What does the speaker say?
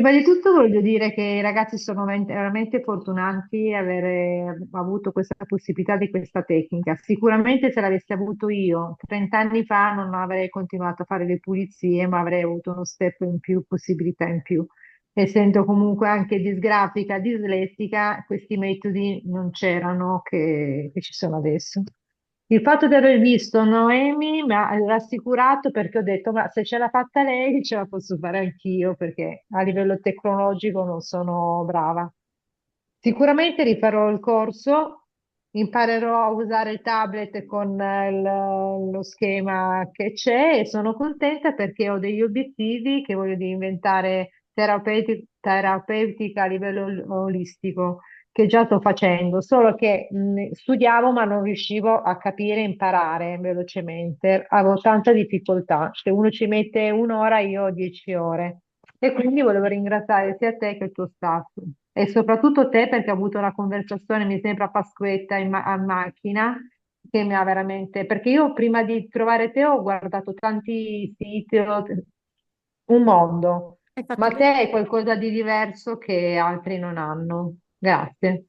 Prima di tutto voglio dire che i ragazzi sono veramente fortunati ad avere avuto questa possibilità di questa tecnica. Sicuramente se l'avessi avuto io 30 anni fa non avrei continuato a fare le pulizie, ma avrei avuto uno step in più, possibilità in più. Essendo comunque anche disgrafica, dislessica, questi metodi non c'erano che ci sono adesso. Il fatto di aver visto Noemi mi ha rassicurato perché ho detto, ma se ce l'ha fatta lei, ce la posso fare anch'io, perché a livello tecnologico non sono brava. Sicuramente rifarò il corso, imparerò a usare il tablet con lo schema che c'è e sono contenta perché ho degli obiettivi che voglio diventare terapeutica a livello olistico, che già sto facendo, solo che studiavo ma non riuscivo a capire e imparare velocemente, avevo tanta difficoltà. Se uno ci mette un'ora, io ho 10 ore. E quindi volevo ringraziare sia te che il tuo staff e soprattutto te perché ho avuto una conversazione, mi sembra a Pasquetta a macchina, che mi ha veramente... Perché io prima di trovare te ho guardato tanti siti, un mondo, Hai fatto ma te bene. hai qualcosa di diverso che altri non hanno. Grazie.